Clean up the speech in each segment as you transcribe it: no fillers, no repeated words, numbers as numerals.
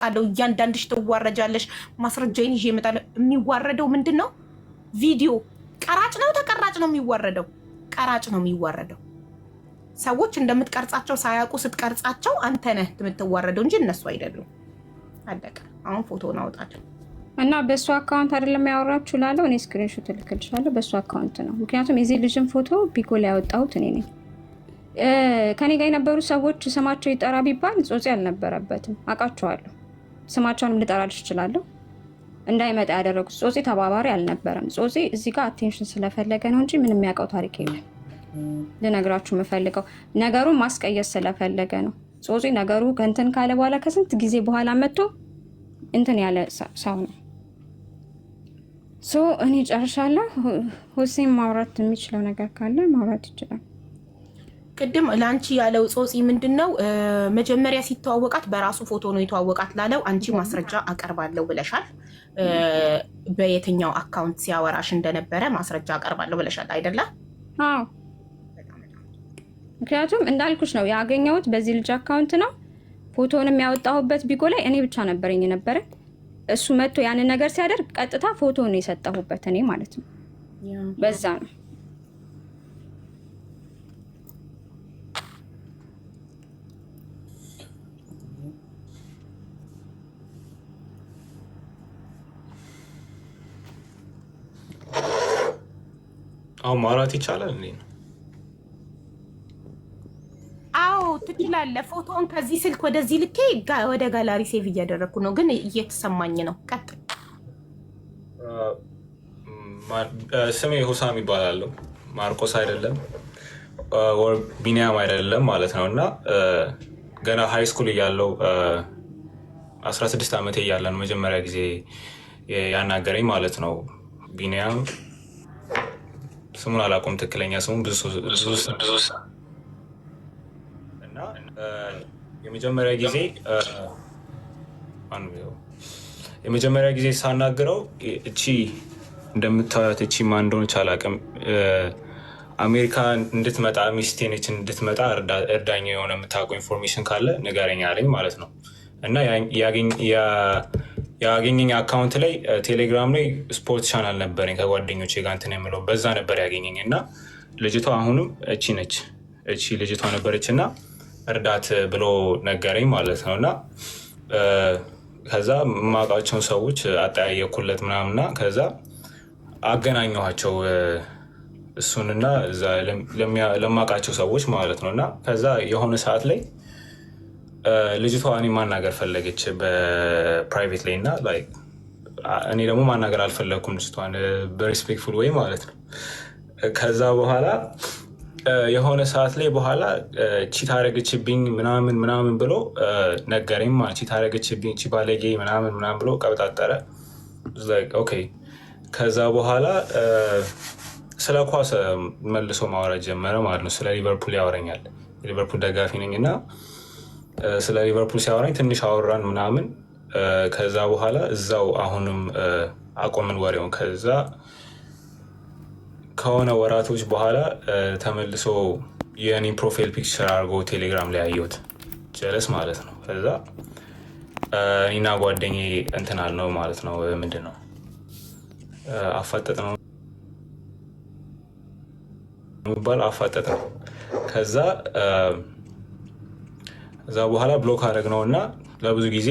አለው እያንዳንድሽ ትዋረጃለሽ። ማስረጃዬን ይዤ እመጣለሁ። የሚዋረደው ምንድን ነው? ቪዲዮ ቀራጭ ነው ተቀራጭ ነው የሚዋረደው? ቀራጭ ነው የሚዋረደው። ሰዎች እንደምትቀርጻቸው ሳያውቁ ስትቀርጻቸው አንተ ነህ የምትዋረደው እንጂ እነሱ አይደሉም። አለቀ። አሁን ፎቶውን አውጣለሁ እና በእሱ አካውንት አይደለም ያወራችሁ ላለው እኔ ስክሪንሾት እልክልሻለሁ። በእሱ አካውንት ነው። ምክንያቱም የዚህ ልጅን ፎቶ ቢጎ ላይ ያወጣሁት እኔ ነኝ። ከኔ ጋር የነበሩ ሰዎች ስማቸው ይጠራ ቢባል ጾጺ አልነበረበትም። አውቃቸዋለሁ። ስማቸውንም ልጠራልሽ እችላለሁ። እንዳይመጣ ያደረጉት ጾጺ ተባባሪ አልነበረም። ጾጺ እዚህ ጋር አቴንሽን ስለፈለገ ነው እንጂ ምንም የሚያውቀው ታሪክ የለም። ልነግራችሁ የምፈልገው ነገሩን ማስቀየስ ስለፈለገ ነው። ጾጺ ነገሩ ከእንትን ካለ በኋላ ከስንት ጊዜ በኋላ መጥቶ እንትን ያለ ሰው ነው። እኔ ጨርሻለሁ። ሁሴን ማውራት የሚችለው ነገር ካለ ማውራት ይችላል። ቅድም ለአንቺ ያለው ጾጺ ምንድን ነው? መጀመሪያ ሲተዋወቃት በራሱ ፎቶ ነው የተዋወቃት ላለው አንቺ ማስረጃ አቀርባለሁ ብለሻል። በየትኛው አካውንት ሲያወራሽ እንደነበረ ማስረጃ አቀርባለሁ ብለሻል አይደለ? አዎ። ምክንያቱም እንዳልኩሽ ነው ያገኘሁት በዚህ ልጅ አካውንት ነው። ፎቶውን የሚያወጣሁበት ቢጎ ላይ እኔ ብቻ ነበረኝ ነበረ። እሱ መጥቶ ያንን ነገር ሲያደርግ ቀጥታ ፎቶውን የሰጠሁበት እኔ ማለት ነው። በዛ ነው። አሁን ማውራት ይቻላል እንዴ? አዎ ትችላለህ። ፎቶውን ከዚህ ስልክ ወደዚህ ልኬ ወደ ጋላሪ ሴቭ እያደረግኩ ነው፣ ግን እየተሰማኝ ነው። ቀጥል። ስሜ ሁሳም ይባላለሁ። ማርቆስ አይደለም ወር ቢኒያም አይደለም ማለት ነው። እና ገና ሃይ ስኩል እያለው 16 ዓመቴ እያለ ነው መጀመሪያ ጊዜ ያናገረኝ ማለት ነው። ቢኒያም ስሙን አላውቀውም፣ ትክክለኛ ስሙን ብዙ እና የመጀመሪያ ጊዜ ሳናግረው እቺ እንደምታዩት እቺ ማን እንደሆነች አላውቅም፣ አሜሪካ እንድትመጣ ሚስቴ ነች እንድትመጣ እርዳኛ የሆነ የምታውቀው ኢንፎርሜሽን ካለ ንገረኝ አለኝ ማለት ነው። እና ያገኘኝ አካውንት ላይ ቴሌግራም ላይ ስፖርት ቻናል ነበረኝ ከጓደኞቼ ጋር እንትን የምለው በዛ ነበር ያገኘኝ። እና ልጅቷ አሁንም እቺ ነች፣ እቺ ልጅቷ ነበረች እና እርዳት ብሎ ነገረኝ ማለት ነው። እና ከዛ የማውቃቸውን ሰዎች አጠያየኩለት ምናምና ከዛ አገናኘኋቸው እሱንና ለማውቃቸው ሰዎች ማለት ነው። እና ከዛ የሆነ ሰዓት ላይ ልጅቷ እኔ ማናገር ፈለገች በፕራይቬት ላይ እና እኔ ደግሞ ማናገር አልፈለግኩም ልጅቷን በሪስፔክትፉል ወይ ማለት ነው። ከዛ በኋላ የሆነ ሰዓት ላይ በኋላ ቺት አደረገችብኝ ምናምን ብሎ ነገረኝ። ቺት አደረገችብኝ ቺ ባለጌ ምናምን ብሎ ቀብጣጠረ። ኦኬ። ከዛ በኋላ ስለ ኳስ መልሶ ማውራት ጀመረ ማለት ነው። ስለ ሊቨርፑል ያወረኛል። የሊቨርፑል ደጋፊ ነኝ እና ስለ ሊቨርፑል ሲያወራኝ ትንሽ አወራን ምናምን። ከዛ በኋላ እዛው አሁንም አቆምን ወሬውን። ከዛ ከሆነ ወራቶች በኋላ ተመልሶ የኔ ፕሮፋይል ፒክቸር አድርጎ ቴሌግራም ላይ አየሁት። ጀለስ ማለት ነው። ከዛ እኔና ጓደኛዬ እንትን አልነው ማለት ነው። ምንድን ነው አፋጠጥ ነው የሚባል አፋጠጥ ነው። ከዛ በኋላ ብሎክ አደረግነው እና ለብዙ ጊዜ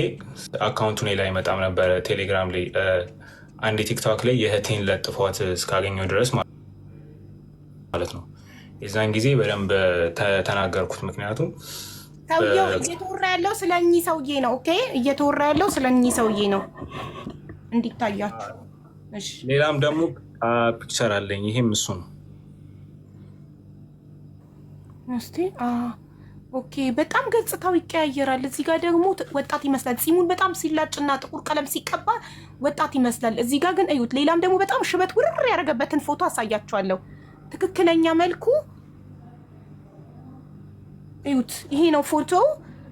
አካውንቱ ላይ አይመጣም ነበረ ቴሌግራም ላይ። አንድ ቲክቶክ ላይ የእህቴን ለጥፏት እስካገኘው ድረስ ማለት ነው። የዛን ጊዜ በደንብ ተናገርኩት። ምክንያቱም ሰውየው እየተወራ ያለው ስለ እኚህ ሰውዬ ነው። ኦኬ፣ እየተወራ ያለው ስለ እኚህ ሰውዬ ነው እንዲታያችሁ። ሌላም ደግሞ ፒክቸር አለኝ። ይሄም እሱ ነው። እስቲ ኦኬ፣ በጣም ገጽታው ይቀያየራል። እዚህ ጋር ደግሞ ወጣት ይመስላል። ጺሙን በጣም ሲላጭና ጥቁር ቀለም ሲቀባ ወጣት ይመስላል። እዚህ ጋር ግን እዩት። ሌላም ደግሞ በጣም ሽበት ውርር ያደረገበትን ፎቶ አሳያችኋለሁ። ትክክለኛ መልኩ እዩት። ይሄ ነው ፎቶው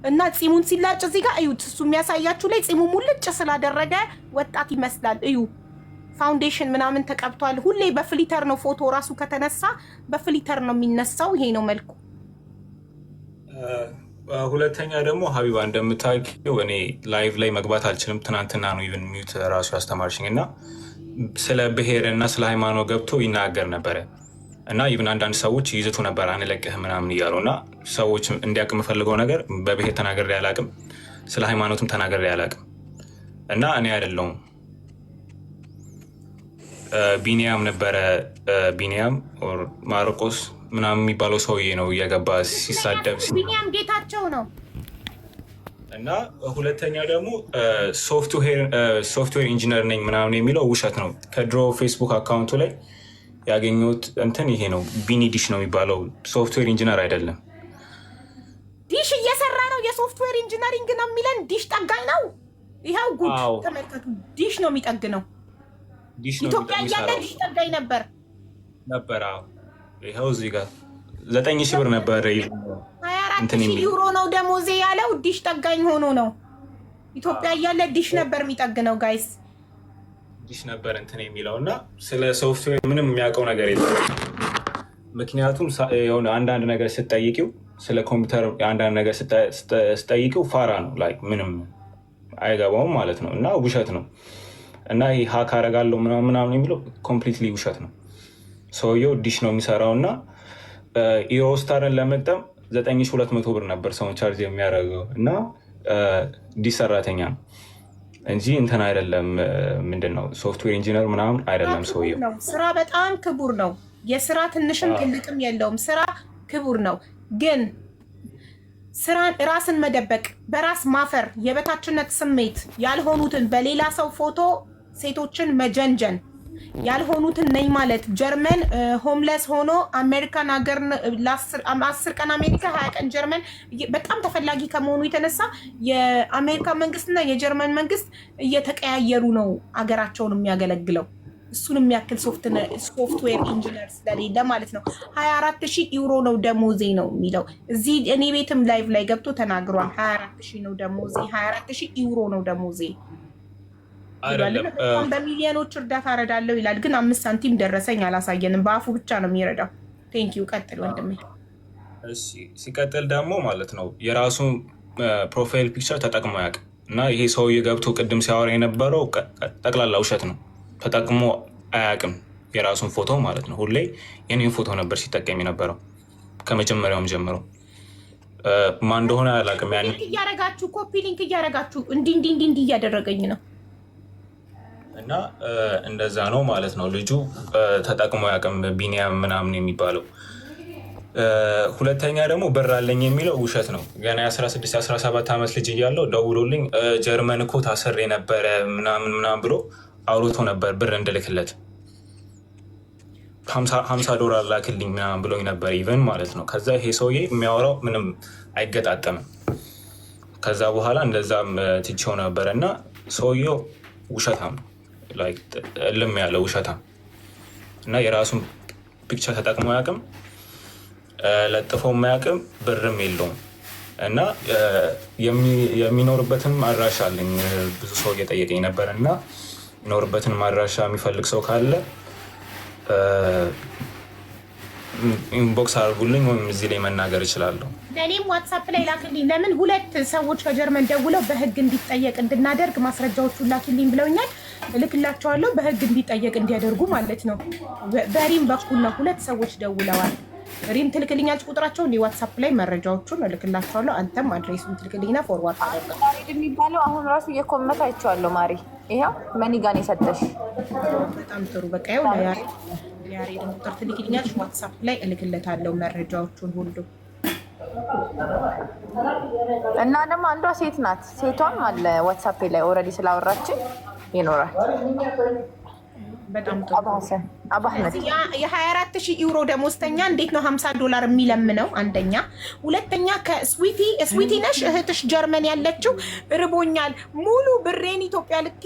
እና ጺሙን ሲላጭ እዚህ ጋር እዩት። እሱ የሚያሳያችሁ ላይ ጺሙ ሙልጭ ስላደረገ ወጣት ይመስላል። እዩ፣ ፋውንዴሽን ምናምን ተቀብቷል። ሁሌ በፍሊተር ነው ፎቶ ራሱ ከተነሳ በፍሊተር ነው የሚነሳው። ይሄ ነው መልኩ። ሁለተኛ ደግሞ ሀቢባ እንደምታውቂው እኔ ላይቭ ላይ መግባት አልችልም። ትናንትና ነው ኢቨን ሚዩት ራሱ ያስተማርሽኝ እና ስለ ብሔር እና ስለ ሃይማኖት ገብቶ ይናገር ነበረ እና ኢቨን አንዳንድ ሰዎች ይዝቱ ነበር አንለቅህ ምናምን እያሉ እና ሰዎች እንዲያውቅ የምፈልገው ነገር በብሔር ተናግሬ አላውቅም፣ ስለ ሃይማኖትም ተናግሬ አላውቅም እና እኔ አይደለሁም ቢኒያም ነበረ ቢኒያም ማርቆስ ምናምን የሚባለው ሰውዬ ነው እየገባ ሲሳደብ። ቢኒያም ጌታቸው ነው። እና ሁለተኛ ደግሞ ሶፍትዌር ኢንጂነር ነኝ ምናምን የሚለው ውሸት ነው። ከድሮ ፌስቡክ አካውንቱ ላይ ያገኘሁት እንትን ይሄ ነው። ቢኒ ዲሽ ነው የሚባለው፣ ሶፍትዌር ኢንጂነር አይደለም። ዲሽ እየሰራ ነው፣ የሶፍትዌር ኢንጂነሪንግ ነው የሚለን። ዲሽ ጠጋኝ ነው። ይኸው ጉድ ተመልከቱ። ዲሽ ነው የሚጠግነው። ኢትዮጵያ እያለ ዲሽ ጠጋኝ ነበር። ይኸው እዚህ ጋር 9,000 ብር ነበር። 24,000 ዩሮ ነው ደሞዜ ያለው። ዲሽ ጠጋኝ ሆኖ ነው። ኢትዮጵያ እያለ ዲሽ ነበር የሚጠግነው። ጋይስ ዲሽ ነበር እንትን የሚለው እና ስለ ሶፍትዌር ምንም የሚያውቀው ነገር የለም። ምክንያቱም የሆነ አንዳንድ ነገር ስትጠይቂው ስለ ኮምፒውተር አንዳንድ ነገር ስትጠይቂው ፋራ ነው፣ ላይክ ምንም አይገባውም ማለት ነው። እና ውሸት ነው። እና ይህ ሀክ አደርጋለሁ ምናምን የሚለው ኮምፕሊትሊ ውሸት ነው። ሰውየው ዲሽ ነው የሚሰራው እና ኢሮስታርን ለመግጠም 9,200 ብር ነበር ሰውን ቻርጅ የሚያደርገው እና ዲሽ ሰራተኛ ነው እንጂ እንትን አይደለም። ምንድን ነው ሶፍትዌር ኢንጂነር ምናምን አይደለም ሰውየው። ስራ በጣም ክቡር ነው። የስራ ትንሽም ትልቅም የለውም። ስራ ክቡር ነው። ግን ስራን ራስን መደበቅ፣ በራስ ማፈር፣ የበታችነት ስሜት ያልሆኑትን በሌላ ሰው ፎቶ ሴቶችን መጀንጀን ያልሆኑትን ነኝ ማለት ጀርመን ሆምለስ ሆኖ አሜሪካን ሀገር 10 ቀን አሜሪካ 20 ቀን ጀርመን በጣም ተፈላጊ ከመሆኑ የተነሳ የአሜሪካ መንግስትና የጀርመን መንግስት እየተቀያየሩ ነው ሀገራቸውን የሚያገለግለው። እሱን የሚያክል ሶፍትዌር ኢንጂነር ስለሌለ ማለት ነው። 24,000 ዩሮ ነው ደሞዜ ነው የሚለው እዚህ እኔ ቤትም ላይቭ ላይ ገብቶ ተናግሯል። 24,000 ነው ደሞዜ፣ 24,000 ዩሮ ነው ደሞዜ። በሚሊዮኖች እርዳታ እረዳለሁ ይላል፣ ግን 5 ሳንቲም ደረሰኝ አላሳየንም። በአፉ ብቻ ነው የሚረዳው። ቴንኪዩ። ቀጥል ወንድሜ። ሲቀጥል ደግሞ ማለት ነው የራሱ ፕሮፋይል ፒክቸር ተጠቅሞ ያውቅ እና ይሄ ሰውዬ ገብቶ ቅድም ሲያወራ የነበረው ጠቅላላ ውሸት ነው። ተጠቅሞ አያውቅም የራሱን ፎቶ ማለት ነው። ሁሌ የኔን ፎቶ ነበር ሲጠቀም የነበረው ከመጀመሪያውም ጀምሮ። ማን እንደሆነ አላውቅም። ያን እያረጋችሁ ኮፒ ሊንክ እያረጋችሁ እንዲህ እያደረገኝ ነው እና እንደዛ ነው ማለት ነው። ልጁ ተጠቅሞ ያውቅም ቢኒያም ምናምን የሚባለው። ሁለተኛ ደግሞ ብር አለኝ የሚለው ውሸት ነው። ገና 16-17 ዓመት ልጅ እያለው ደውሎልኝ ጀርመን እኮ ታስሬ ነበረ ምናምን ብሎ አውርቶ ነበር ብር እንድልክለት $50 ላክልኝ ምናምን ብሎኝ ነበር ኢቨን ማለት ነው። ከዛ ይሄ ሰውዬ የሚያወራው ምንም አይገጣጠምም። ከዛ በኋላ እንደዛም ትቼው ነበረ እና ሰውዬው ውሸታም ነው፣ እልም ያለ ውሸታም እና የራሱን ፒክቸር ተጠቅሞ አያውቅም፣ ለጥፎ አያውቅም፣ ብርም የለውም እና የሚኖርበትን አድራሻ አለኝ። ብዙ ሰው እየጠየቀኝ ነበር እና የሚኖርበትን አድራሻ የሚፈልግ ሰው ካለ ኢንቦክስ አድርጉልኝ ወይም እዚህ ላይ መናገር እችላለሁ። ለእኔም ዋትሳፕ ላይ ላክልኝ። ለምን 2 ሰዎች ከጀርመን ደውለው በህግ እንዲጠየቅ እንድናደርግ ማስረጃዎቹን ላክልኝ ብለውኛል። እልክላቸዋለሁ በህግ እንዲጠየቅ እንዲያደርጉ ማለት ነው። በሪም በኩል ነው 2 ሰዎች ደውለዋል። ሪም ትልክልኛለች ቁጥራቸውን ዋትሳፕ ላይ መረጃዎቹን እልክላቸዋለሁ። አንተም አድሬሱን ትልክልኝና ፎርዋርድ አደርጋለሁ። ማሪ የሚባለው አሁን ራሱ እየኮመት አይቼዋለሁ። ማሪ ይሄው መኒጋን የሰጠሽ በጣም ጥሩ። በቃ ይኸው የያሬድን ቁጥር ትልክልኛለች ዋትሳፕ ላይ እልክለታለሁ መረጃዎቹን ሁሉ። እና ደግሞ አንዷ ሴት ናት። ሴቷም አለ ዋትሳፕ ላይ ኦልሬዲ ስላወራችን ይኖራል። በጣም ጥሩ። የ24,000 ዩሮ ደሞዝተኛ እንዴት ነው $50 የሚለምነው? አንደኛ። ሁለተኛ ከስዊቲ ነሽ እህትሽ ጀርመን ያለችው ርቦኛል፣ ሙሉ ብሬን ኢትዮጵያ ልኬ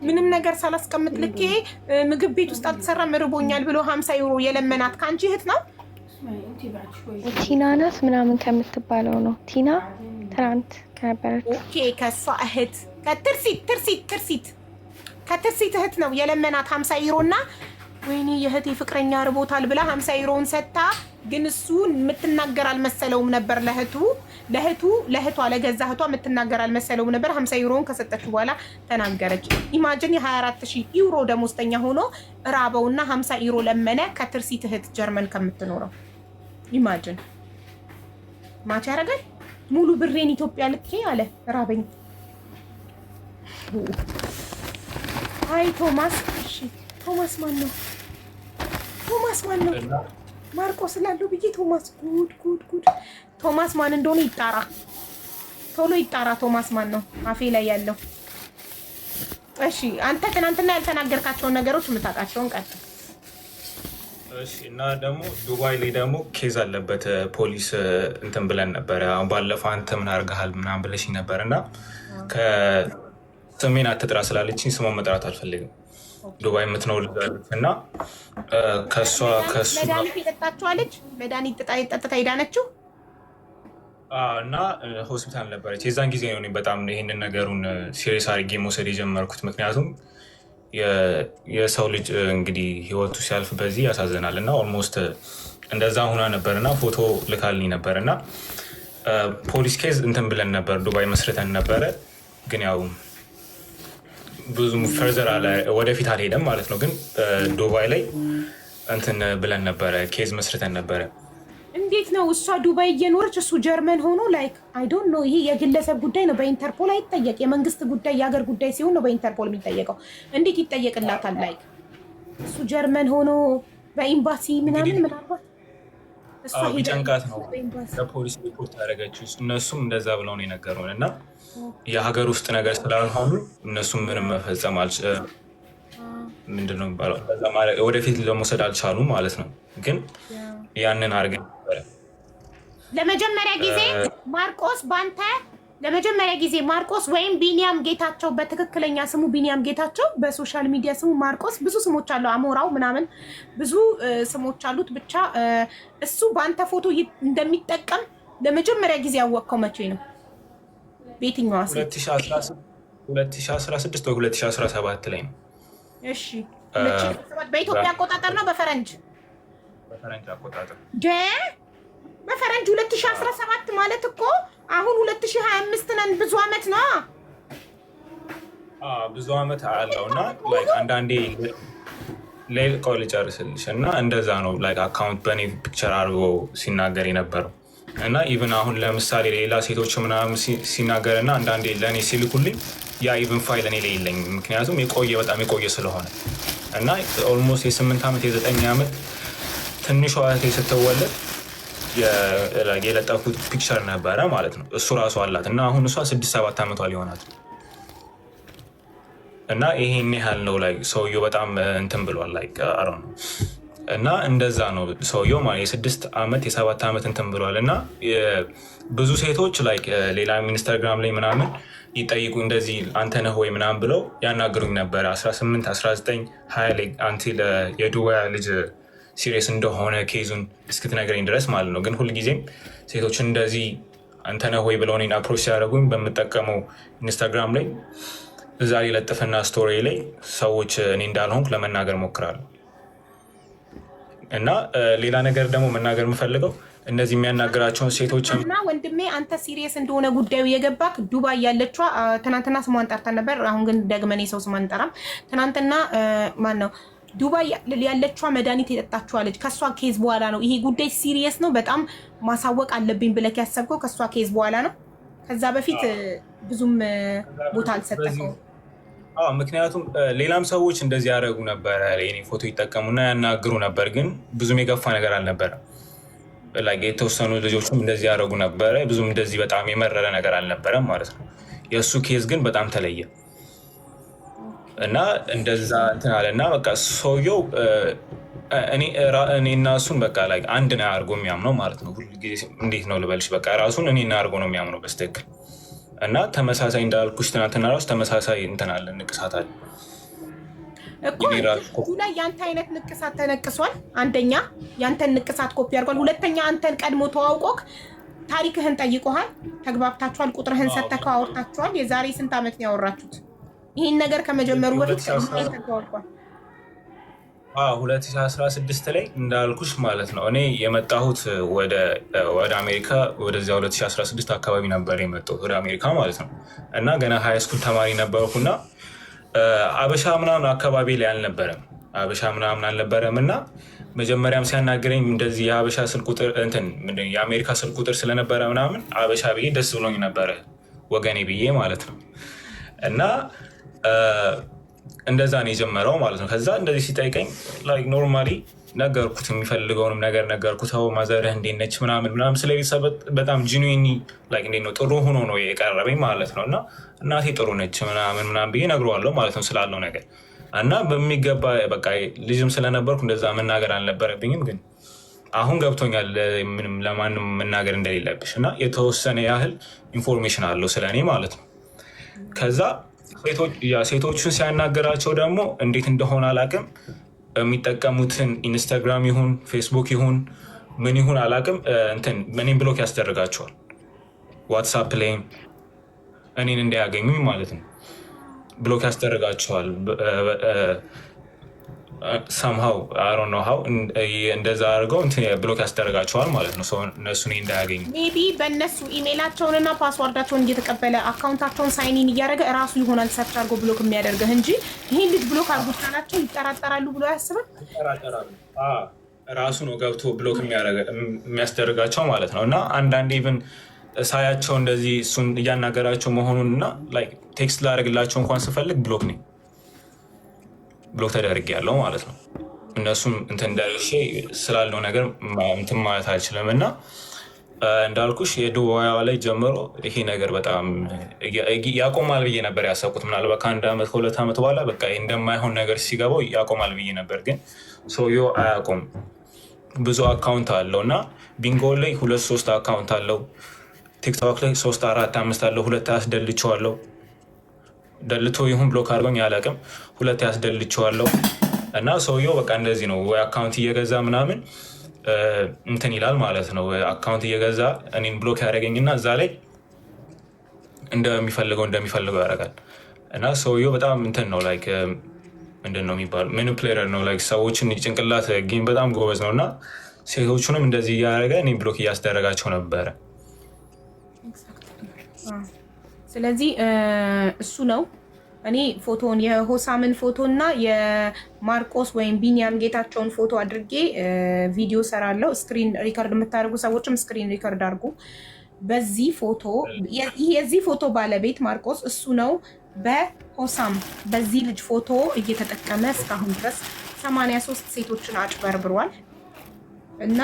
ምንም ነገር ሳላስቀምጥ ልኬ ምግብ ቤት ውስጥ አልተሰራም ርቦኛል ብሎ 50 ዩሮ የለመናት ከአንቺ እህት ነው? ቲና ናት ምናምን ከምትባለው ነው። ቲና ትናንት ከነበረች። ኦኬ ከሷ እህት ከትርሲት እህት ነው የለመናት 50 ዩሮ እና ወይኔ የእህቴ ፍቅረኛ ርቦታል ብላ 50 ዩሮውን ሰጥታ ግን እሱ የምትናገር አልመሰለውም ነበር ለእህቷ ለገዛ እህቷ የምትናገር አልመሰለውም ነበር። 50 ዩሮን ከሰጠች በኋላ ተናገረች። ኢማጂን የ24,000 ዩሮ ደሞዝተኛ ሆኖ ራበውና 50 ዩሮ ለመነ ከትርሲት እህት ጀርመን ከምትኖረው። ኢማጂን ማች ያደርጋል። ሙሉ ብሬን ኢትዮጵያ ልኬ አለ ራበኝ። አይ ቶማስ፣ እሺ ቶማስ ማን ነው? ቶማስ ማን ነው? ማርቆስ ስላለው ብዬ ቶማስ ጉድ ቶማስ ማን እንደሆነ ይጣራ፣ ቶሎ ይጣራ። ቶማስ ማን ነው አፌ ላይ ያለው? እሺ አንተ ትናንትና ያልተናገርካቸውን ነገሮች የምታውቃቸውን ቀጥል። እሺ እና ደግሞ ዱባይ ላይ ደግሞ ኬዝ አለበት ፖሊስ እንትን ብለን ነበረ። አሁን ባለፈው አንተ ምን አድርገሃል ምናምን ብለሽኝ ነበር እና ከስሜን አትጥራ ስላለችኝ ስሟን መጥራት አልፈልግም። ዱባይ የምትኖር ልጅ እና ከእሱ መድኃኒት የጠጣችኋለች። መድኃኒት ጠጥታ ሄዳነችው እና ሆስፒታል ነበረች። የዛን ጊዜ ነው በጣም ይህንን ነገሩን ሲሪየስ አድርጌ መውሰድ የጀመርኩት። ምክንያቱም የሰው ልጅ እንግዲህ ህይወቱ ሲያልፍ በዚህ ያሳዝናል እና ኦልሞስት እንደዛ ሁና ነበር እና ፎቶ ልካልኝ ነበር እና ፖሊስ ኬዝ እንትን ብለን ነበር ዱባይ መስርተን ነበረ። ግን ያው ብዙም ፈርዘር ወደፊት አልሄደም ማለት ነው። ግን ዱባይ ላይ እንትን ብለን ነበረ ኬዝ መስርተን ነበረ። እንዴት ነው እሷ ዱባይ እየኖረች እሱ ጀርመን ሆኖ ላይክ አይ ዶንት ኖ። ይሄ የግለሰብ ጉዳይ ነው፣ በኢንተርፖል አይጠየቅ። የመንግስት ጉዳይ የሀገር ጉዳይ ሲሆን ነው በኢንተርፖል የሚጠየቀው። እንዴት ይጠየቅላታል? ላይክ እሱ ጀርመን ሆኖ በኤምባሲ ምናምን ምናልባት እሷ ቢጨንቃት ነው ለፖሊስ ሪፖርት ያደረገችው። እነሱም እንደዛ ብለው ነው የነገሩን እና የሀገር ውስጥ ነገር ስላልሆኑ እነሱም ምንም መፈጸም ምንድነው የሚባለው ወደፊት ለመውሰድ አልቻሉም ማለት ነው። ግን ያንን አድርገን ነበረ ለመጀመሪያ ጊዜ ማርቆስ ወይም ቢኒያም ጌታቸው፣ በትክክለኛ ስሙ ቢኒያም ጌታቸው፣ በሶሻል ሚዲያ ስሙ ማርቆስ። ብዙ ስሞች አለው፣ አሞራው ምናምን ብዙ ስሞች አሉት። ብቻ እሱ በአንተ ፎቶ እንደሚጠቀም ለመጀመሪያ ጊዜ ያወቅከው መቼ ነው? በየትኛዋ? 2016 ወይ 2017 ላይ ነው። እሺ በኢትዮጵያ አቆጣጠር ነው በፈረንጅ አቆጣጠር? በፈረንጅ 2017 ማለት እኮ አሁን 2025 ነን። ብዙ አመት ነው። ብዙ አመት አለው እና ላይክ አንዳንዴ ቆይ ልጨርስልሽ እና እንደዛ ነው ላይክ አካውንት በእኔ ፒክቸር አድርጎ ሲናገር የነበረው እና ኢቭን አሁን ለምሳሌ ሌላ ሴቶች ምናምን ሲናገር እና አንዳንዴ ለእኔ ሲልኩልኝ ያ ኢቭን ፋይል እኔ ላይ የለኝም። ምክንያቱም በጣም የቆየ ስለሆነ እና ኦልሞስት የ8 ዓመት የ9 ዓመት ትንሿ እህቴ ስትወለድ የለጠፉት ፒክቸር ነበረ ማለት ነው። እሱ ራሱ አላት እና አሁን እሷ 6-7 ዓመቷ ሊሆናት እና ይሄን ያህል ነው ላይ ሰውየው በጣም እንትን ብሏል ላይ አረ ነው እና እንደዛ ነው ሰውየው ማለት የ6 ዓመት የ7 ዓመት እንትን ብሏል። እና ብዙ ሴቶች ላይ ሌላ ኢንስታግራም ላይ ምናምን ይጠይቁ እንደዚህ አንተ ነህ ወይ ምናምን ብለው ያናግሩኝ ነበረ 18 19 20 ላይ አንቲ የዱባይ ልጅ ሲሪየስ እንደሆነ ኬዙን እስክትነግረኝ ድረስ ማለት ነው። ግን ሁልጊዜም ሴቶች እንደዚህ አንተ ነህ ወይ ብለው እኔን አፕሮች ሲያደርጉኝ በምጠቀመው ኢንስታግራም ላይ እዛ ላይ ለጥፍና ስቶሪ ላይ ሰዎች እኔ እንዳልሆንኩ ለመናገር ሞክራለሁ። እና ሌላ ነገር ደግሞ መናገር የምፈልገው እነዚህ የሚያናገራቸውን ሴቶች እና ወንድሜ አንተ ሲሪየስ እንደሆነ ጉዳዩ የገባክ ዱባይ ያለችዋ ትናንትና ስሟን ጠርተን ነበር። አሁን ግን ደግመን የሰው ስሟን አንጠራም። ትናንትና ማን ነው ዱባይ ያለችዋ መድኃኒት የጠጣችዋ ልጅ ከእሷ ኬዝ በኋላ ነው ይሄ ጉዳይ ሲሪየስ ነው በጣም ማሳወቅ አለብኝ ብለህ ያሰብከው ከእሷ ኬዝ በኋላ ነው። ከዛ በፊት ብዙም ቦታ አልሰጠከው። ምክንያቱም ሌላም ሰዎች እንደዚህ ያደረጉ ነበረ። የኔ ፎቶ ይጠቀሙና ያናግሩ ነበር፣ ግን ብዙም የገፋ ነገር አልነበረም። የተወሰኑ ልጆችም እንደዚህ ያደረጉ ነበረ። ብዙም እንደዚህ በጣም የመረረ ነገር አልነበረም ማለት ነው። የእሱ ኬዝ ግን በጣም ተለየ እና እንደዛ እንትን አለ እና በቃ ሰውየው እኔና እሱን በቃ ላይ አንድ ነው አድርጎ የሚያምነው ማለት ነው። ሁልጊዜ እንዴት ነው ልበልሽ፣ በቃ ራሱን እኔና አድርጎ ነው የሚያምነው በስትክክል። እና ተመሳሳይ እንዳልኩሽ ትናንትና ራሱ ተመሳሳይ እንትን አለ፣ ንቅሳት አለ እኮ ላይ ያንተ አይነት ንቅሳት ተነቅሷል። አንደኛ ያንተን ንቅሳት ኮፒ አድርጓል። ሁለተኛ አንተን ቀድሞ ተዋውቆክ ታሪክህን ጠይቆሃል፣ ተግባብታችኋል፣ ቁጥርህን ሰጥተከው አውርታችኋል። የዛሬ ስንት ዓመት ነው ያወራችሁት? ይህን ነገር ከመጀመሩ በፊት ተዋውቋል። 2016 ላይ እንዳልኩሽ ማለት ነው። እኔ የመጣሁት ወደ አሜሪካ ወደዚያ 2016 አካባቢ ነበር የመጣሁት ወደ አሜሪካ ማለት ነው። እና ገና ሃይ ስኩል ተማሪ ነበርኩና አበሻ ምናምን አካባቢ ላይ አልነበረም። አበሻ ምናምን አልነበረም እና መጀመሪያም ሲያናግረኝ እንደዚህ የአበሻ ስልክ ቁጥር የአሜሪካ ስልክ ቁጥር ስለነበረ ምናምን አበሻ ብዬ ደስ ብሎኝ ነበረ ወገኔ ብዬ ማለት ነው። እና እንደዛ ነው የጀመረው ማለት ነው። ከዛ እንደዚህ ሲጠይቀኝ ኖርማሊ ነገርኩት፣ የሚፈልገውንም ነገር ነገርኩት። ማዘርህ እንዴት ነች ምናምን ስለ ቤተሰብ በጣም ጂኒኒ እንዴት ነው ጥሩ ሆኖ ነው የቀረበኝ ማለት ነው። እና እናቴ ጥሩ ነች ምናምን ብዬ ነግረዋለሁ ማለት ነው ስላለው ነገር እና በሚገባ በቃ ልጅም ስለነበርኩ እንደዛ መናገር አልነበረብኝም። ግን አሁን ገብቶኛል ምንም ለማንም መናገር እንደሌለብሽ እና የተወሰነ ያህል ኢንፎርሜሽን አለው ስለ እኔ ማለት ነው። ከዛ ሴቶቹን ሲያናገራቸው ደግሞ እንዴት እንደሆነ አላቅም፣ የሚጠቀሙትን ኢንስታግራም ይሁን ፌስቡክ ይሁን ምን ይሁን አላቅም እኔን ብሎክ ያስደርጋቸዋል። ዋትሳፕ ላይም እኔን እንዳያገኙኝ ማለት ነው ብሎክ ያስደርጋቸዋል። ሰምሃው አይ ዶንት ኖ ሃው እንደዛ አድርገው ብሎክ ያስደርጋቸዋል ማለት ነው። እነሱ እንዳያገኙ ሜቢ በእነሱ ኢሜይላቸውንና ፓስዋርዳቸውን እየተቀበለ አካውንታቸውን ሳይኒን እያደረገ እራሱ ይሆናል ሰርች አድርጎ ብሎክ የሚያደርገህ እንጂ ይህን ልጅ ብሎክ አድርጎት ካላቸው ይጠራጠራሉ ብሎ ያስባል። ራሱ ነው ገብቶ ብሎክ የሚያስደርጋቸው ማለት ነው። እና አንዳንዴ ኢቭን ሳያቸው እንደዚህ እሱን እያናገራቸው መሆኑን እና ቴክስት ላደርግላቸው እንኳን ስፈልግ ብሎክ ተደርጌያለሁ ማለት ነው። እነሱም እንዳልሽ ስላለው ነገር እንትን ማለት አልችልም። እና እንዳልኩሽ የዱባይዋ ላይ ጀምሮ ይሄ ነገር በጣም ያቆማል ብዬ ነበር ያሰብኩት። ምናልባት ከ1 ዓመት ከ2 ዓመት በኋላ በቃ እንደማይሆን ነገር ሲገባው ያቆማል ብዬ ነበር። ግን ሰውዬው አያቆም። ብዙ አካውንት አለው እና ቢንጎ ላይ 2-3 አካውንት አለው። ቲክቶክ ላይ 3 4 5 አለው። 2 ያስደልቸዋለሁ። ደልቶ ይሁን ብሎክ አድርጎኝ አላውቅም። 2 ያስደልቸዋለሁ። እና ሰውየው በቃ እንደዚህ ነው ወይ አካውንት እየገዛ ምናምን ይላል ማለት ነው። አካውንት እየገዛ እኔን ብሎክ ያደረገኝና እዛ ላይ እንደሚፈልገው ያደርጋል። እና ሰውየው በጣም ነው ምንድን ነው የሚባለው ማኒፑሌተር ነው። ሰዎችን ጭንቅላት ጌም በጣም ጎበዝ ነው። እና ሴቶቹንም እንደዚህ እያደረገ እኔን ብሎክ እያስደረጋቸው ነበረ። ስለዚህ እሱ ነው እኔ ፎቶን የሆሳምን ፎቶ እና የማርቆስ ወይም ቢኒያም ጌታቸውን ፎቶ አድርጌ ቪዲዮ ሰራለሁ። ስክሪን ሪከርድ የምታደርጉ ሰዎችም ስክሪን ሪከርድ አድርጉ። በዚህ ፎቶ የዚህ ፎቶ ባለቤት ማርቆስ እሱ ነው። በሆሳም በዚህ ልጅ ፎቶ እየተጠቀመ እስካሁን ድረስ 83 ሴቶችን አጭበርብሯል። እና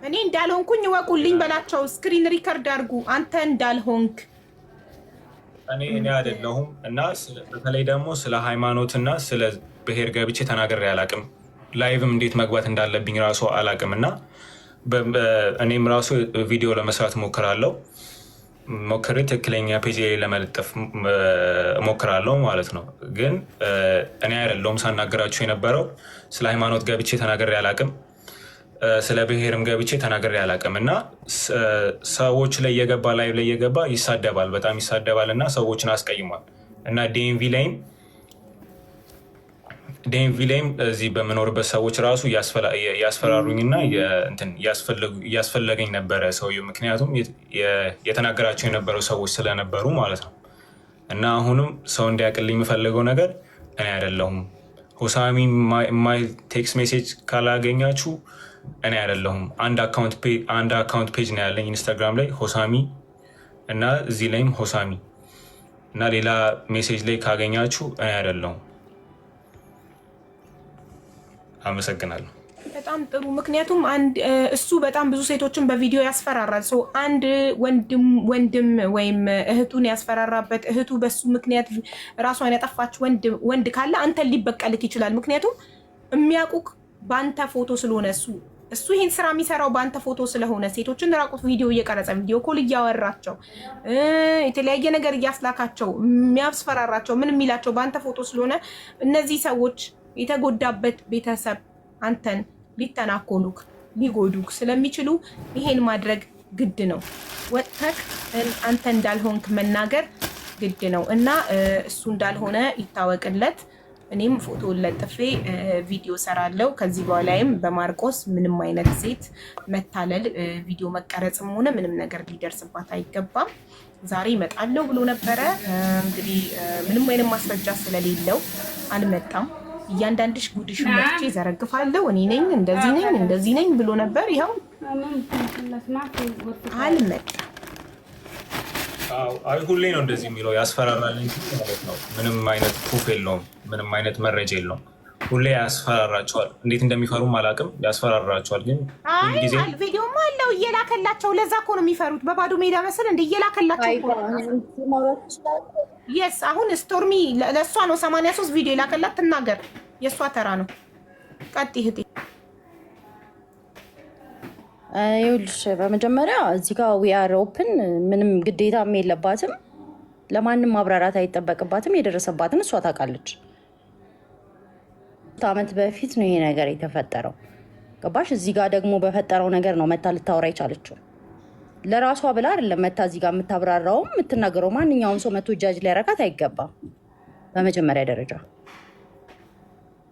እኔ እንዳልሆንኩኝ እወቁልኝ በላቸው። ስክሪን ሪከርድ አድርጉ። አንተ እንዳልሆንክ እኔ አይደለሁም። እና በተለይ ደግሞ ስለ ሃይማኖትና ስለ ብሔር ገብቼ ተናግሬ አላቅም። ላይቭም እንዴት መግባት እንዳለብኝ ራሱ አላቅም። እና እኔም ራሱ ቪዲዮ ለመስራት ሞክሬ ትክክለኛ ፔጅ ላይ ለመለጠፍ ሞክራለሁ ማለት ነው። ግን እኔ አይደለሁም ሳናገራችሁ የነበረው። ስለ ሃይማኖት ገብቼ ተናግሬ አላቅም። ስለ ብሔርም ገብቼ ተናግሬ አላቅም። እና ሰዎች ላይ የገባ ላይቭ ላይ የገባ ይሳደባል፣ በጣም ይሳደባል እና ሰዎችን አስቀይሟል። እና ዲኤምቪ ላይም እዚህ በምኖርበት ሰዎች ራሱ ያስፈራሩኝና እያስፈለገኝ ነበረ ሰውየው። ምክንያቱም የተናገራቸው የነበረው ሰዎች ስለነበሩ ማለት ነው። እና አሁንም ሰው እንዲያውቅልኝ የምፈልገው ነገር እኔ አይደለሁም። ሆሳሚ ማይ ቴክስት ሜሴጅ ካላገኛችሁ እኔ አይደለሁም። አንድ አካውንት ፔጅ ነው ያለኝ ኢንስታግራም ላይ ሆሳሚ እና እዚህ ላይም ሆሳሚ እና ሌላ ሜሴጅ ላይ ካገኛችሁ እኔ አይደለሁም። አመሰግናለሁ። በጣም ጥሩ። ምክንያቱም እሱ በጣም ብዙ ሴቶችን በቪዲዮ ያስፈራራል። አንድ ወንድም ወይም እህቱን ያስፈራራበት እህቱ በሱ ምክንያት ራሷን ያጠፋች ወንድ ካለ አንተን ሊበቀልክ ይችላል። ምክንያቱም የሚያውቁክ በአንተ ፎቶ ስለሆነ እሱ ይህን ስራ የሚሰራው በአንተ ፎቶ ስለሆነ ሴቶችን ራቁት ቪዲዮ እየቀረጸ ቪዲዮ ኮል እያወራቸው የተለያየ ነገር እያስላካቸው የሚያስፈራራቸው ምን የሚላቸው በአንተ ፎቶ ስለሆነ እነዚህ ሰዎች የተጎዳበት ቤተሰብ አንተን ሊተናኮሉክ ሊጎዱክ ስለሚችሉ ይሄን ማድረግ ግድ ነው። ወጥተክ አንተ እንዳልሆንክ መናገር ግድ ነው። እና እሱ እንዳልሆነ ይታወቅለት። እኔም ፎቶ ለጥፌ ቪዲዮ ሰራለው። ከዚህ በኋላይም በማርቆስ ምንም አይነት ሴት መታለል ቪዲዮ መቀረጽም ሆነ ምንም ነገር ሊደርስባት አይገባም። ዛሬ እመጣለሁ ብሎ ነበረ። እንግዲህ ምንም አይነት ማስረጃ ስለሌለው አልመጣም። እያንዳንድሽ ጉድሽ መጥቼ ዘረግፋለሁ፣ እኔ ነኝ እንደዚህ ነኝ ብሎ ነበር። ይኸው አልመጣም። አይ ሁሌ ነው እንደዚህ የሚለው፣ ያስፈራራል እንጂ ማለት ነው። ምንም አይነት ፕሩፍ የለውም፣ ምንም አይነት መረጃ የለውም። ሁሌ ያስፈራራቸዋል። እንዴት እንደሚፈሩም አላውቅም። ያስፈራራቸዋል ግን ሁልጊዜ ቪዲዮማ አለው እየላከላቸው። ለዛ እኮ ነው የሚፈሩት። በባዶ ሜዳ መስል እንደ እየላከላቸው የስ አሁን ስቶርሚ ለእሷ ነው 83 ቪዲዮ የላከላት። ትናገር፣ የእሷ ተራ ነው። ቀጥ ይህቴ ይኸውልሽ በመጀመሪያ እዚህ ጋር ዊአር ኦፕን ምንም ግዴታም የለባትም። ለማንም ማብራራት አይጠበቅባትም። የደረሰባትን እሷ ታውቃለች። ዓመት በፊት ነው ይሄ ነገር የተፈጠረው። ገባሽ? እዚህ ጋር ደግሞ በፈጠረው ነገር ነው መታ ልታወራ የቻለችው። ለራሷ ብላ አይደለም መታ እዚህ ጋር የምታብራራውም የምትናገረው። ማንኛውም ሰው መቶ ጃጅ ሊያረጋት አይገባም። በመጀመሪያ ደረጃ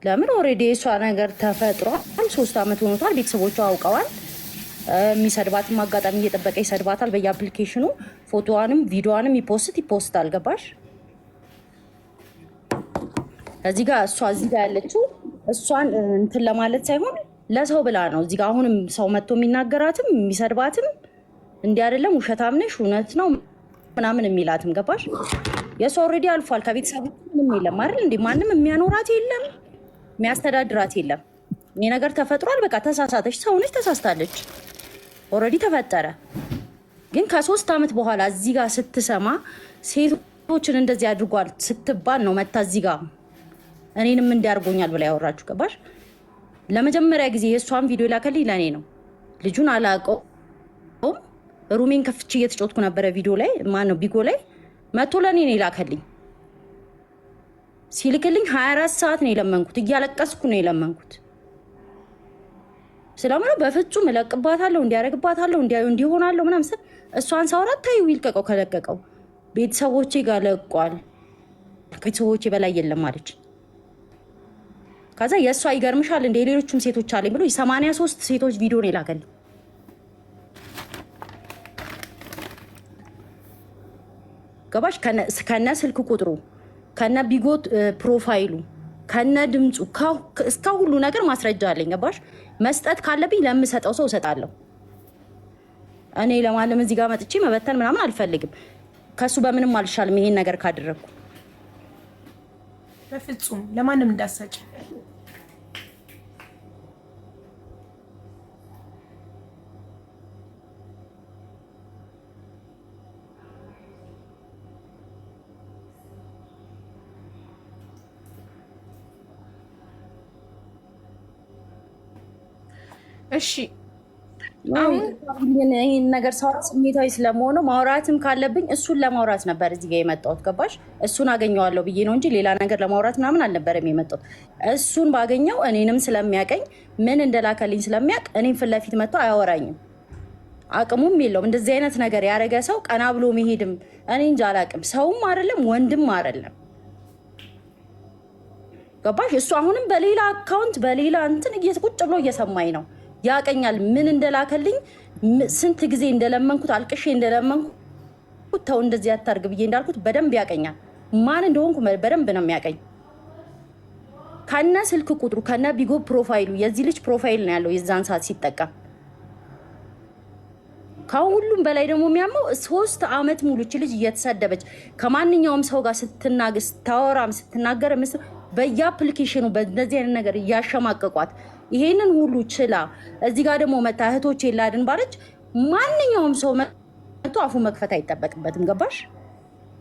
ለምን ኦልሬዲ የእሷ ነገር ተፈጥሯል። 3 ዓመት ሆኖታል። ቤተሰቦቿ አውቀዋል። የሚሰድባትም አጋጣሚ እየጠበቀ ይሰድባታል። በየአፕሊኬሽኑ ፎቶዋንም ቪዲዮዋንም ይፖስታል። ገባሽ? እዚህ ጋር እሷ እዚህ ጋር ያለችው እሷን እንትን ለማለት ሳይሆን ለሰው ብላ ነው። እዚህ ጋር አሁንም ሰው መጥቶ የሚናገራትም የሚሰድባትም እንዲህ አይደለም ውሸታም ነሽ እውነት ነው ምናምን የሚላትም ገባሽ? የእሷ ኦልሬዲ አልፏል። ከቤተሰብ ምንም የለም አይደል እንዴ? ማንም የሚያኖራት የለም፣ የሚያስተዳድራት የለም። ይሄ ነገር ተፈጥሯል። በቃ ተሳሳተች፣ ሰው ነች፣ ተሳስታለች። ኦልሬዲ ተፈጠረ። ግን ከ3 ዓመት በኋላ እዚህ ጋር ስትሰማ ሴቶችን እንደዚህ አድርጓል ስትባል ነው መታ እዚህ ጋር እኔንም እንዲያርጎኛል ብላ ያወራችሁ። ገባሽ? ለመጀመሪያ ጊዜ የእሷን ቪዲዮ ላከልኝ ለእኔ ነው። ልጁን አላውቀውም። ሩሜን ከፍቼ እየተጫወትኩ ነበረ ቪዲዮ ላይ ማነው ቢጎ ላይ መቶ ለእኔ ነው የላከልኝ። ሲልክልኝ 24 ሰዓት ነው የለመንኩት፣ እያለቀስኩ ነው የለመንኩት። ስለምን በፍጹም እለቅባታለሁ፣ እንዲያረግባታለሁ፣ እንዲሆናለሁ ምናምን ስል እሷን ሳወራት ታዩ ይልቀቀው፣ ከለቀቀው ቤተሰቦቼ ጋር ለቋል፣ ቤተሰቦቼ በላይ የለም አለች። ከዛ የእሷ ይገርምሻል እንደ ሌሎችም ሴቶች አለኝ ብሎ 83 ሴቶች ቪዲዮ ነው የላከልኝ። ገባሽ? ከነ ስልክ ቁጥሩ ከነ ቢጎት ፕሮፋይሉ ከነ ድምፁ እስከ ሁሉ ነገር ማስረጃ አለኝ። ገባሽ? መስጠት ካለብኝ ለምሰጠው ሰው እሰጣለሁ። እኔ ለማለም እዚህ ጋር መጥቼ መበተን ምናምን አልፈልግም። ከሱ በምንም አልሻልም። ይሄን ነገር ካደረኩ በፍጹም ለማንም እንዳሰጭ እሺ ይህን ነገር ሰው ስሜታዊ ስለመሆኑ ማውራትም ካለብኝ እሱን ለማውራት ነበር እዚህ ጋር የመጣሁት። ገባሽ? እሱን አገኘዋለሁ ብዬ ነው እንጂ ሌላ ነገር ለማውራት ምናምን አልነበረም የመጣሁት። እሱን ባገኘው እኔንም ስለሚያቀኝ ምን እንደላከልኝ ስለሚያቅ እኔም ፊት ለፊት መጥቶ አያወራኝም። አቅሙም የለውም። እንደዚህ አይነት ነገር ያደረገ ሰው ቀና ብሎ መሄድም እኔ እንጃ አላቅም። ሰውም አይደለም ወንድም አይደለም። ገባሽ? እሱ አሁንም በሌላ አካውንት በሌላ እንትን ቁጭ ብሎ እየሰማኝ ነው። ያቀኛል ምን እንደላከልኝ ስንት ጊዜ እንደለመንኩት አልቅሼ እንደለመንኩት ተው እንደዚህ አታርግ ብዬ እንዳልኩት በደንብ ያቀኛል። ማን እንደሆንኩ በደንብ ነው የሚያቀኝ። ከነ ስልክ ቁጥሩ ከነ ቢጎ ፕሮፋይሉ የዚህ ልጅ ፕሮፋይል ነው ያለው የዛን ሰዓት ሲጠቀም። ከሁሉም በላይ ደግሞ የሚያመው 3 ዓመት ሙሉ እቺ ልጅ እየተሰደበች ከማንኛውም ሰው ጋር ስታወራም ስትናገር በየአፕሊኬሽኑ በእንደዚህ አይነት ነገር እያሸማቀቋት ይሄንን ሁሉ ችላ እዚህ ጋር ደግሞ መታ እህቶቼ ላድን ባለች ማንኛውም ሰው መጥቶ አፉ መክፈት አይጠበቅበትም። ገባሽ?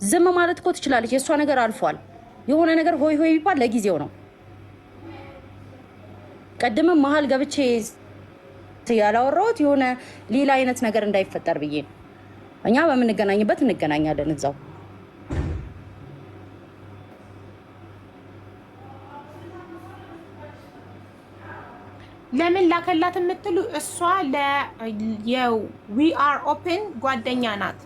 ዝም ማለት እኮ ትችላለች። የእሷ ነገር አልፏል። የሆነ ነገር ሆይ ሆይ ቢባል ለጊዜው ነው። ቀድመም መሀል ገብቼ ያላወራሁት የሆነ ሌላ አይነት ነገር እንዳይፈጠር ብዬ ነው። እኛ በምንገናኝበት እንገናኛለን እዛው። ለምን ላከላት የምትሉ እሷ ዊ አር ኦፕን ጓደኛ ናት።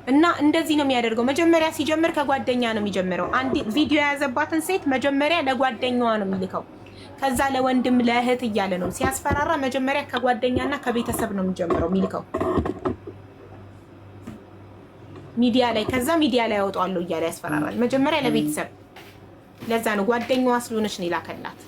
እና እንደዚህ ነው የሚያደርገው። መጀመሪያ ሲጀምር ከጓደኛ ነው የሚጀምረው። አንድ ቪዲዮ የያዘባትን ሴት መጀመሪያ ለጓደኛዋ ነው የሚልከው። ከዛ ለወንድም ለእህት እያለ ነው ሲያስፈራራ። መጀመሪያ ከጓደኛና ከቤተሰብ ነው የሚጀምረው የሚልከው ሚዲያ ላይ። ከዛ ሚዲያ ላይ ያወጣዋለሁ እያለ ያስፈራራል። መጀመሪያ ለቤተሰብ። ለዛ ነው ጓደኛዋ ስለሆነች ነው ይላከላት።